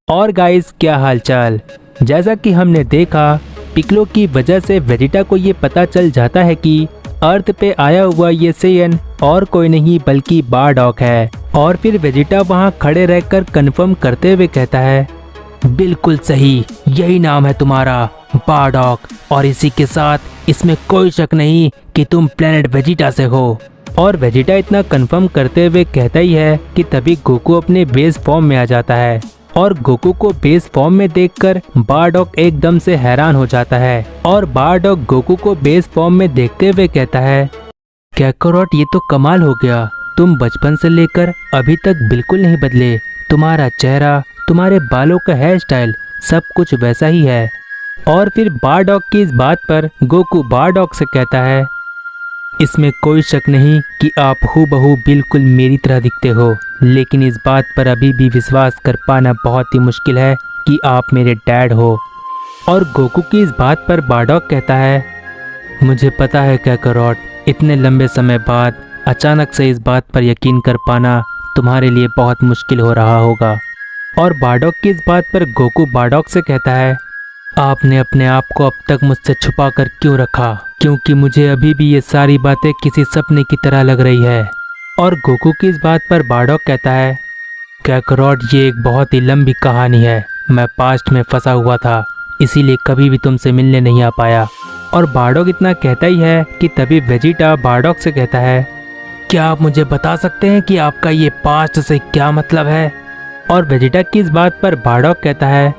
और गाइस, क्या हालचाल। जैसा कि हमने देखा, पिक्लो की वजह से वेजिटा को ये पता चल जाता है कि अर्थ पे आया हुआ ये सेयन और कोई नहीं बल्कि बारडॉक है। और फिर वेजिटा वहाँ खड़े रहकर कंफर्म करते हुए कहता है, बिल्कुल सही, यही नाम है तुम्हारा, बारडॉक। और इसी के साथ इसमें कोई शक नहीं कि तुम प्लेनेट वेजिटा से हो। और वेजिटा इतना कंफर्म करते हुए कहता ही है कि तभी गोकू अपने बेस फॉर्म में आ जाता है। और गोकू को बेस फॉर्म में देखकर बारडॉक एकदम से हैरान हो जाता है। और बारडॉक गोकू को बेस फॉर्म में देखते हुए कहता है, कैकरोट, ये तो कमाल हो गया। तुम बचपन से लेकर अभी तक बिल्कुल नहीं बदले। तुम्हारा चेहरा, तुम्हारे बालों का हेयर स्टाइल, सब कुछ वैसा ही है। और फिर बारडॉक की इस बात पर गोकू बारडॉक से कहता है, इसमें कोई शक नहीं कि आप हूबहू बिल्कुल मेरी तरह दिखते हो, लेकिन इस बात पर अभी भी विश्वास कर पाना बहुत ही मुश्किल है कि आप मेरे डैड हो। और गोकू की इस बात पर बारडॉक कहता है, मुझे पता है कैकरोट, इतने लंबे समय बाद अचानक से इस बात पर यकीन कर पाना तुम्हारे लिए बहुत मुश्किल हो रहा होगा। और बारडॉक की इस बात पर गोकू बारडॉक से कहता है, आपने अपने आप को अब तक मुझसे छुपा कर क्यों रखा? क्योंकि मुझे अभी भी ये सारी बातें किसी सपने की तरह लग रही है। और गोकू की इस बात पर बारडॉक कहता है, कैकरोट, ये एक बहुत ही लंबी कहानी है। मैं पास्ट में फंसा हुआ था, इसीलिए कभी भी तुमसे मिलने नहीं आ पाया। और बारडॉक इतना कहता ही है कि तभी वेजिटा बारडॉक से कहता है, क्या आप मुझे बता सकते हैं कि आपका ये पास्ट से क्या मतलब है? और वेजिटा की इस बात पर बारडॉक कहता है,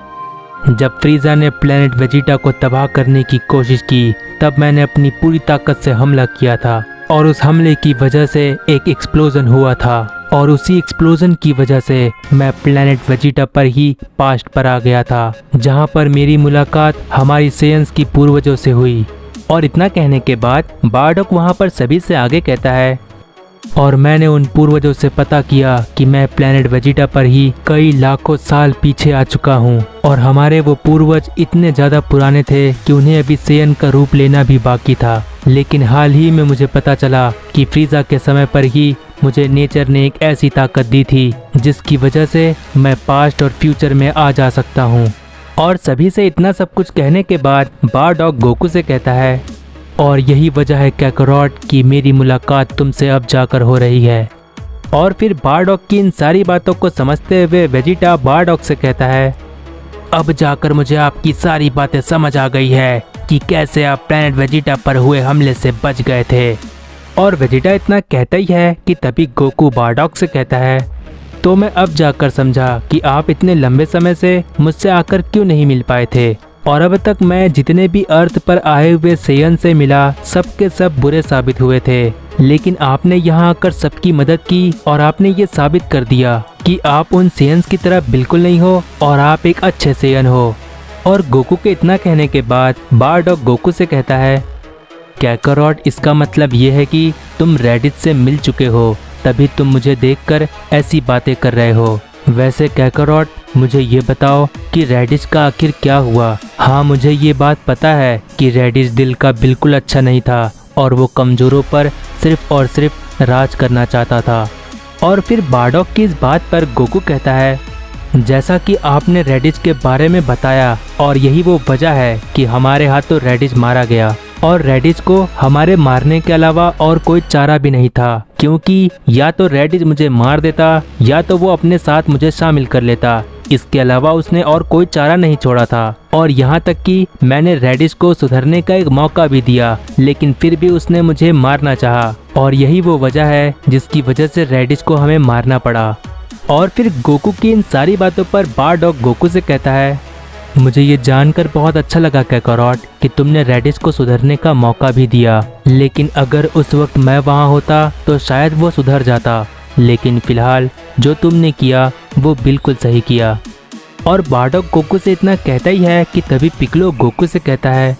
जब फ्रीजा ने प्लेनेट वेजिटा को तबाह करने की कोशिश की, तब मैंने अपनी पूरी ताकत से हमला किया था। और उस हमले की वजह से एक एक्सप्लोजन हुआ था। और उसी एक्सप्लोजन की वजह से मैं प्लेनेट वेजिटा पर ही पास्ट पर आ गया था, जहां पर मेरी मुलाकात हमारी सेयंस की पूर्वजों से हुई। और इतना कहने के बाद बारडॉक वहां पर सभी से आगे कहता है, और मैंने उन पूर्वजों से पता किया कि मैं प्लेनेट वेजिटा पर ही कई लाखों साल पीछे आ चुका हूँ। और हमारे वो पूर्वज इतने ज़्यादा पुराने थे कि उन्हें अभी सेयन का रूप लेना भी बाकी था। लेकिन हाल ही में मुझे पता चला कि फ्रीजा के समय पर ही मुझे नेचर ने एक ऐसी ताकत दी थी जिसकी वजह से मैं पास्ट और फ्यूचर में आ जा सकता हूँ। और सभी से इतना सब कुछ कहने के बाद बारडॉक गोकू से कहता है, और यही वजह है कैकरोट कि मेरी मुलाकात तुमसे अब जाकर हो रही है। और फिर बारडॉक की इन सारी बातों को समझते हुए वेजिटा बारडॉक से कहता है, अब जाकर मुझे आपकी सारी बातें समझ आ गई है कि कैसे आप प्लेनेट वेजिटा पर हुए हमले से बच गए थे। और वेजिटा इतना कहता ही है कि तभी गोकू बारडॉक से कहता है, तो मैं अब जाकर समझा कि आप इतने लंबे समय से मुझसे आकर क्यों नहीं मिल पाए थे। और अब तक मैं जितने भी अर्थ पर आए हुए सेयन से मिला, सबके सब बुरे साबित हुए थे। लेकिन आपने यहाँ आकर सबकी मदद की और आपने ये साबित कर दिया कि आप उन सेयन्स की तरह बिल्कुल नहीं हो और आप एक अच्छे सेयन हो। और गोकू के इतना कहने के बाद बारडॉक गोकू से कहता है, कैकरोट, इसका मतलब ये है कि तुम रेडिस से मिल चुके हो, तभी तुम मुझे देखकर ऐसी बातें कर रहे हो। वैसे कैकरोट, मुझे ये बताओ कि रेडिस का आखिर क्या हुआ? हाँ, मुझे ये बात पता है कि रेडिस दिल का बिल्कुल अच्छा नहीं था और वो कमजोरों पर सिर्फ और सिर्फ राज करना चाहता था। और फिर बारडॉक की इस बात पर गोकू कहता है, जैसा कि आपने रेडिस के बारे में बताया, और यही वो वजह है कि हमारे हाथों रेडिस मारा गया। और रेडिस को हमारे मारने के अलावा और कोई चारा भी नहीं था, क्योंकि या तो रेडिस मुझे मार देता या तो वो अपने साथ मुझे शामिल कर लेता। इसके अलावा उसने और कोई चारा नहीं छोड़ा था। और यहाँ तक कि मैंने रेडिस को सुधरने का एक मौका भी दिया, लेकिन फिर भी उसने मुझे मारना चाहा। और यही वो वजह है जिसकी वजह से रेडिस को हमें मारना पड़ा। और फिर गोकू की इन सारी बातों पर बारडॉक गोकू से कहता है, मुझे ये जानकर बहुत अच्छा लगा कैकरोट कि तुमने रेडिस को सुधरने का मौका भी दिया। लेकिन अगर उस वक्त मैं वहाँ होता तो शायद वो सुधर जाता। लेकिन फिलहाल जो तुमने किया वो बिल्कुल सही किया। और बारडॉक गोकू से इतना कहता ही है कि तभी पिक्लो गोकू से कहता है,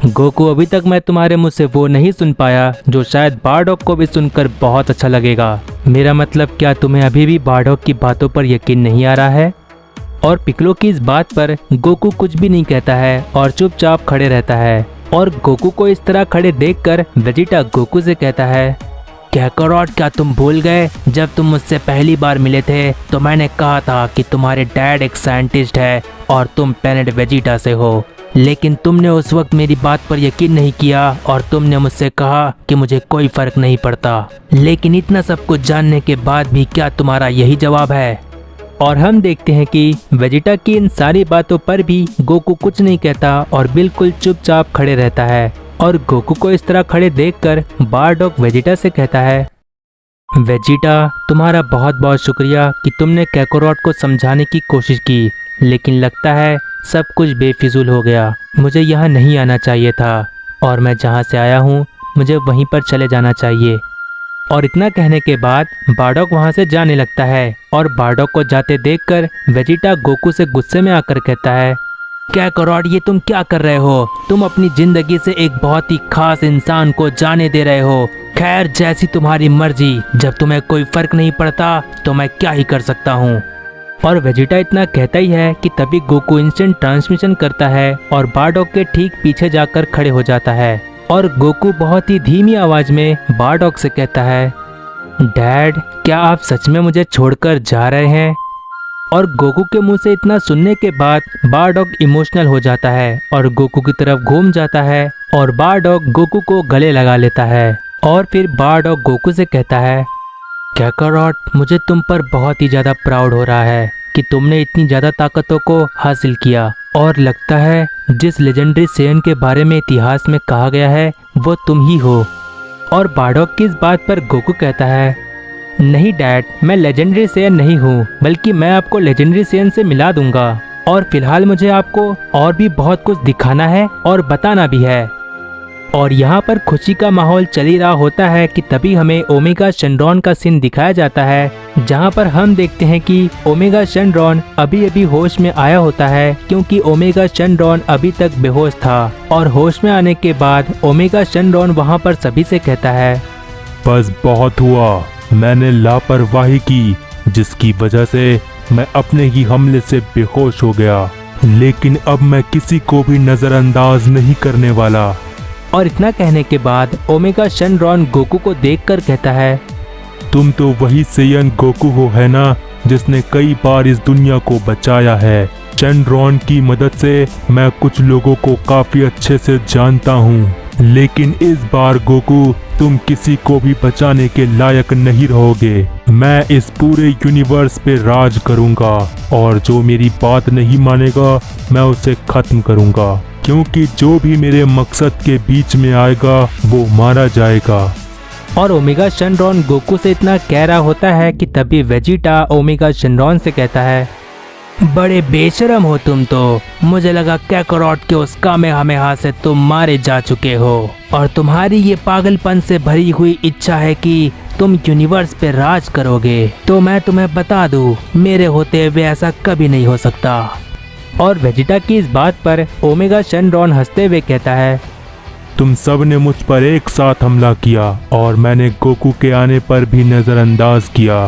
गोकू, अभी तक मैं तुम्हारे मुंह से वो नहीं सुन पाया जो शायद बारडॉक को भी सुनकर बहुत अच्छा लगेगा। मेरा मतलब, क्या तुम्हें अभी भी बारडॉक की बातों पर यकीन नहीं आ रहा है? और पिक्लो की इस बात पर गोकू कुछ भी नहीं कहता है और चुपचाप खड़े रहता है। और गोकू को इस तरह खड़े देखकर वेजिटा गोकू से कहता है, कैकारोट, क्या तुम भूल गए जब तुम मुझसे पहली बार मिले थे तो मैंने कहा था कि तुम्हारे डैड एक साइंटिस्ट है और तुम प्लेनेट वेजिटा से हो, लेकिन तुमने उस वक्त मेरी बात पर यकीन नहीं किया और तुमने मुझसे कहा कि मुझे कोई फर्क नहीं पड़ता। लेकिन इतना सब कुछ जानने के बाद भी क्या तुम्हारा यही जवाब है? और हम देखते हैं कि वेजिटा की इन सारी बातों पर भी गोकू कुछ नहीं कहता और बिल्कुल चुपचाप खड़े रहता है। और गोकू को इस तरह खड़े देखकर बारडॉग वेजिटा से कहता है, वेजिटा, तुम्हारा बहुत बहुत शुक्रिया कि तुमने कैकारोट को समझाने की कोशिश की, लेकिन लगता है सब कुछ बेफिजूल हो गया। मुझे यहाँ नहीं आना चाहिए था और मैं जहाँ से आया हूँ मुझे वहीं पर चले जाना चाहिए। और इतना कहने के बाद बारडॉग वहाँ से जाने लगता है और बारडॉग को जाते देखकर वेजिटा गोकू से गुस्से में आकर कहता है, कैकारोट, ये तुम क्या कर रहे हो? तुम अपनी जिंदगी से एक बहुत ही खास इंसान को जाने दे रहे हो। खैर, जैसी तुम्हारी मर्जी, जब तुम्हें कोई फर्क नहीं पड़ता तो मैं क्या ही कर सकता हूँ। और वेजिटा इतना कहता ही है कि तभी गोकू इंस्टेंट ट्रांसमिशन करता है और बारडॉग के ठीक पीछे जाकर खड़े हो जाता है। और गोकू बहुत ही धीमी आवाज में बारडॉग से कहता है, डैड, क्या आप सच में मुझे छोड़कर जा रहे हैं? और गोकू के मुंह से इतना सुनने के बाद बारडॉग इमोशनल हो जाता है और गोकू की तरफ घूम जाता है और बारडॉग गोकू को गले लगा लेता है। और फिर बारडॉग गोकू से कहता है, कैकारोट, मुझे तुम पर बहुत ही ज़्यादा प्राउड हो रहा है कि तुमने इतनी ज़्यादा ताकतों को हासिल किया और लगता है जिस लेजेंडरी सेयन के बारे में इतिहास में कहा गया है वो तुम ही हो। और बारडॉग की इस बात पर गोकू कहता है, नहीं डैड, मैं लेजेंडरी सेयन नहीं हूँ, बल्कि मैं आपको लेजेंडरी सेयन से मिला दूंगा और फिलहाल मुझे आपको और भी बहुत कुछ दिखाना है और बताना भी है। और यहाँ पर खुशी का माहौल चल ही रहा होता है कि तभी हमें ओमेगा शेनरॉन का सीन दिखाया जाता है, जहाँ पर हम देखते हैं कि ओमेगा शेनरॉन अभी अभी होश में आया होता है, क्योंकि ओमेगा शेनरॉन अभी तक बेहोश था। और होश में आने के बाद ओमेगा शेनरॉन वहाँ पर सभी से कहता है, बस बहुत हुआ, मैंने लापरवाही की जिसकी वजह से मैं अपने ही हमले से बेहोश हो गया, लेकिन अब मैं किसी को भी नजरअंदाज नहीं करने वाला। और इतना कहने के बाद ओमेगा शेनरॉन गोकू को देखकर कहता है, तुम तो वही सेयन गोकू हो है ना, जिसने कई बार इस दुनिया को बचाया है। शेनरॉन की मदद से मैं कुछ लोगों को काफी अच्छे से जानता हूँ, लेकिन इस बार गोकू तुम किसी को भी बचाने के लायक नहीं रहोगे। मैं इस पूरे यूनिवर्स पे राज करूँगा और जो मेरी बात नहीं मानेगा मैं उसे खत्म करूँगा, क्योंकि जो भी मेरे मकसद के बीच में आएगा वो मारा जाएगा। और ओमेगा शेनरॉन गोकू से इतना कह रहा होता है कि तभी वेजिटा ओमेगा शेनरॉन से कहता है, बड़े बेशरम हो तुम तो, मुझे लगा कैकारोट के उस कामेहामेहा से तुम मारे जा चुके हो और तुम्हारी ये पागलपन से भरी हुई इच्छा है कि तुम यूनिवर्स पे राज करोगे। तो मैं तुम्हें बता दूं, मेरे होते हुए ऐसा कभी नहीं हो सकता। और वेजिटा की इस बात पर ओमेगा शेनरॉन हंसते हुए कहता है, तुम सब ने मुझ पर एक साथ हमला किया और मैंने गोकू के आने पर भी नजरअंदाज किया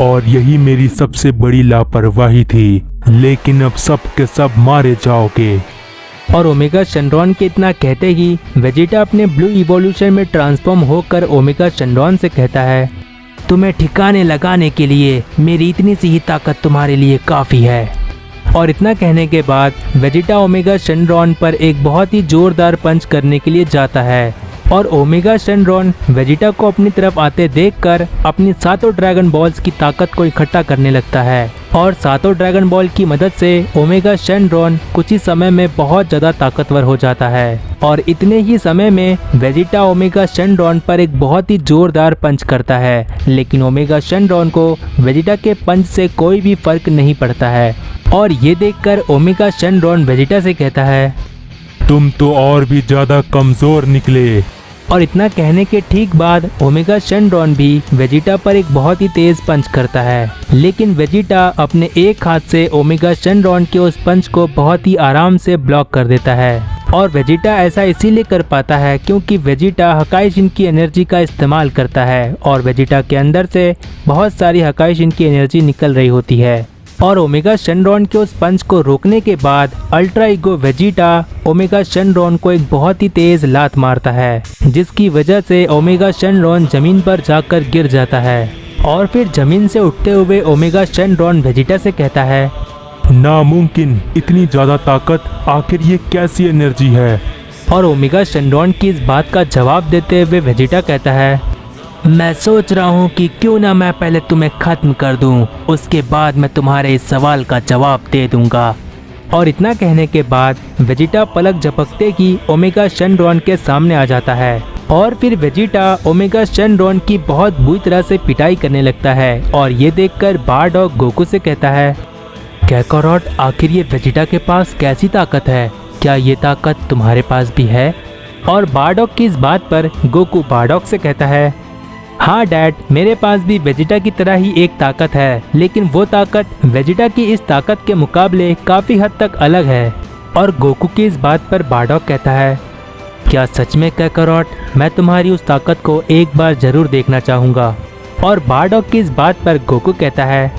और यही मेरी सबसे बड़ी लापरवाही थी, लेकिन अब सब के सब मारे जाओगे। और ओमेगा शेनरॉन के इतना कहते ही वेजिटा अपने ब्लू इवोल्यूशन में ट्रांसफॉर्म होकर ओमेगा शेनरॉन से कहता है, तुम्हें ठिकाने लगाने के लिए मेरी इतनी सी ही ताकत तुम्हारे लिए काफ़ी है। और इतना कहने के बाद वेजिटा ओमेगा शेनरॉन पर एक बहुत ही जोरदार पंच करने के लिए जाता है और ओमेगा शेनरॉन वेजिटा को अपनी तरफ आते देखकर अपनी सातों ड्रैगन बॉल्स की ताकत को इकट्ठा करने लगता है और सातों ड्रैगन बॉल की मदद से ओमेगा शेनरॉन कुछ ही समय में बहुत ज़्यादा ताकतवर हो जाता है। और इतने ही समय में वेजिटा ओमेगा शेनरॉन पर एक बहुत ही जोरदार पंच करता है, लेकिन ओमेगा शेनरॉन को वेजिटा के पंच से कोई भी फर्क नहीं पड़ता है। और ये देखकर ओमेगा शेनरॉन वेजिटा से कहता है, तुम तो और भी ज्यादा कमजोर निकले। और इतना कहने के ठीक बाद ओमेगा शेनरॉन भी वेजिटा पर एक बहुत ही तेज पंच करता है, लेकिन वेजिटा अपने एक हाथ से ओमेगा शेनरॉन के उस पंच को बहुत ही आराम से ब्लॉक कर देता है। और वेजिटा ऐसा इसीलिए कर पाता है क्योंकि वेजिटा हकाइशिन की एनर्जी का इस्तेमाल करता है और वेजिटा के अंदर से बहुत सारी हकाइशिन की एनर्जी निकल रही होती है। और ओमेगा शेनरॉन के उस पंच को रोकने के बाद ultra ego Vegeta omega Shenron को एक बहुत ही तेज लात मारता है, जिसकी वजह से ओमेगा शेनरॉन जमीन पर जाकर गिर जाता है। और फिर जमीन से उठते हुए ओमेगा शेनरॉन वेजिटा से कहता है, नामुमकिन, इतनी ज्यादा ताकत, आखिर ये कैसी एनर्जी है? और ओमेगा शेनरॉन की इस बात का जवाब देते हुए वेजिटा कहता है, मैं सोच रहा हूँ कि क्यों ना मैं पहले तुम्हें खत्म कर दूं, उसके बाद मैं तुम्हारे इस सवाल का जवाब दे दूंगा। और इतना कहने के बाद वेजिटा पलक झपकते ही ओमेगा शेनरॉन के सामने आ जाता है। और फिर वेजिटा ओमेगा शेनरॉन की बहुत बुरी तरह से पिटाई करने लगता है। और ये देखकर बारडॉग गोकू से कहता है, कैकारोट, आखिर ये वेजिटा के पास कैसी ताकत है? क्या ये ताकत तुम्हारे पास भी है? और बारडॉग की इस बात पर गोकू बारडॉग से कहता है, हाँ डैड, मेरे पास भी वेजिटा की तरह ही एक ताकत है, लेकिन वो ताकत वेजिटा की इस ताकत के मुकाबले काफी हद तक अलग है। और गोकू की इस बात पर बारडॉग कहता है, क्या सच में कैकारोट? मैं तुम्हारी उस ताकत को एक बार जरूर देखना चाहूँगा। और बारडॉग की इस बात पर गोकू कहता है,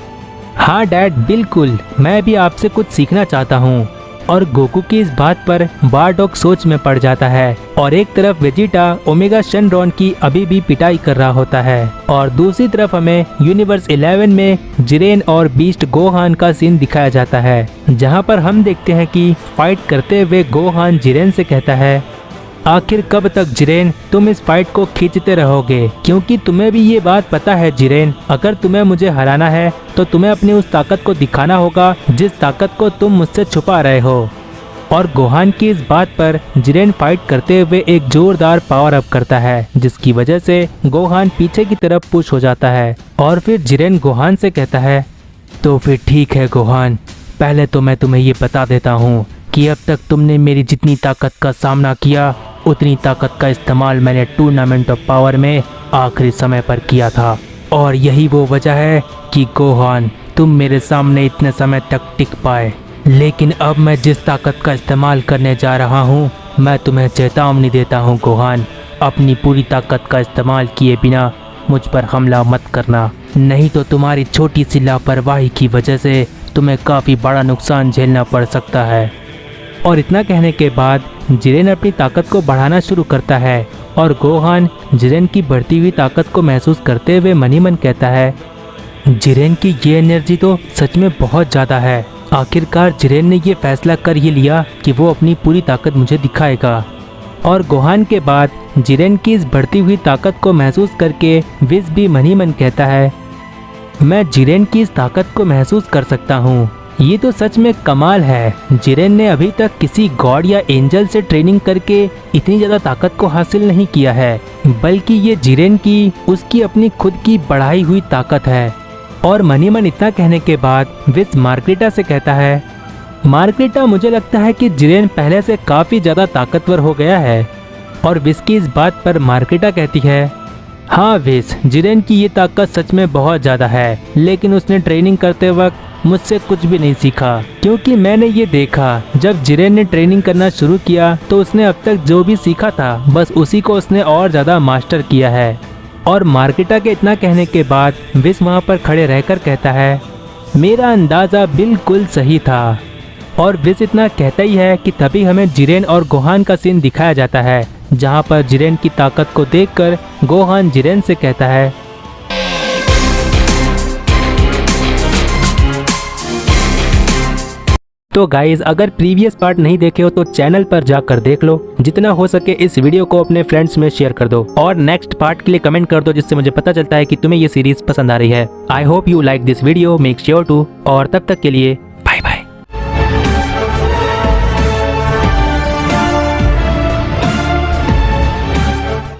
हाँ डैड, बिल्कुल, मैं भी आपसे कुछ सीखना चाहता हूँ। और गोकू की इस बात पर बारडॉग सोच में पड़ जाता है। और एक तरफ वेजिटा ओमेगा शेनरॉन की अभी भी पिटाई कर रहा होता है, और दूसरी तरफ हमें यूनिवर्स 11 में जिरेन और बीस्ट गोहान का सीन दिखाया जाता है, जहां पर हम देखते हैं कि फाइट करते हुए गोहान जिरेन से कहता है, आखिर कब तक जिरेन तुम इस फाइट को खींचते रहोगे? क्योंकि तुम्हें भी ये बात पता है जिरेन, अगर तुम्हें मुझे हराना है तो तुम्हें अपनी उस ताकत को दिखाना होगा जिस ताकत को तुम मुझसे छुपा रहे हो। और गोहान की इस बात पर जिरेन फाइट करते हुए एक जोरदार पावर अप करता है, जिसकी वजह से गोहान पीछे की तरफ पुश हो जाता है। और फिर जिरेन गोहान से कहता है, तो फिर ठीक है गोहान, पहले तो मैं तुम्हें ये बता देता हूँ कि अब तक तुमने मेरी जितनी ताकत का सामना किया उतनी ताकत का इस्तेमाल मैंने टूर्नामेंट ऑफ पावर में आखिरी समय पर किया था। और यही वो वजह है कि गोहान तुम मेरे सामने इतने समय तक टिक पाए। लेकिन अब मैं जिस ताकत का इस्तेमाल करने जा रहा हूँ, मैं तुम्हें चेतावनी देता हूँ गोहान, अपनी पूरी ताकत का इस्तेमाल किए बिना मुझ पर हमला मत करना, नहीं तो तुम्हारी छोटी सी लापरवाही की वजह से तुम्हें काफ़ी बड़ा नुकसान झेलना पड़ सकता है। और इतना कहने के बाद जिरेन अपनी ताकत को बढ़ाना शुरू करता है। और गोहान जिरेन की बढ़ती हुई ताकत को महसूस करते हुए मन ही मन कहता है, जिरेन की ये एनर्जी तो सच में बहुत ज़्यादा है। आखिरकार जिरेन ने ये फैसला कर ही लिया कि वो अपनी पूरी ताकत मुझे दिखाएगा। और गोहान के बाद जिरेन की इस बढ़ती हुई ताकत को महसूस करके विज भी मन ही मन कहता है, मैं जिरेन की इस ताकत को महसूस कर सकता हूँ। ये तो सच में कमाल है। जिरेन ने अभी तक किसी गॉड या एंजल से ट्रेनिंग करके इतनी ज़्यादा ताकत को हासिल नहीं किया है, बल्कि ये जिरेन की उसकी अपनी खुद की बढ़ाई हुई ताकत है। और मन ही मन इतना कहने के बाद विज मार्गरेटा से कहता है, मार्गरेटा, मुझे लगता है कि जिरेन पहले से काफ़ी ज़्यादा ताकतवर हो गया है। और विज की इस बात पर मार्गरेटा कहती है, हाँ विज, जिरेन की ये ताकत सच में बहुत ज़्यादा है, लेकिन उसने ट्रेनिंग करते वक्त मुझसे कुछ भी नहीं सीखा। क्योंकि मैंने ये देखा, जब जिरेन ने ट्रेनिंग करना शुरू किया तो उसने अब तक जो भी सीखा था बस उसी को उसने और ज़्यादा मास्टर किया है। और मार्गरेटा के इतना कहने के बाद विज वहाँ पर खड़े रहकर कहता है, मेरा अंदाज़ा बिल्कुल सही था। और विज इतना कहता ही है कि तभी हमें जिरेन और गोहान का सीन दिखाया जाता है, जहाँ पर जिरेन की ताकत को देखकर गोहान जिरेन से कहता है, तो गाइज, अगर प्रीवियस पार्ट नहीं देखे हो तो चैनल पर जाकर देख लो। जितना हो सके इस वीडियो को अपने फ्रेंड्स में शेयर कर दो और नेक्स्ट पार्ट के लिए कमेंट कर दो, जिससे मुझे पता चलता है कि तुम्हें ये सीरीज पसंद आ रही है। I hope you like this video, make sure to. और तब तक के लिए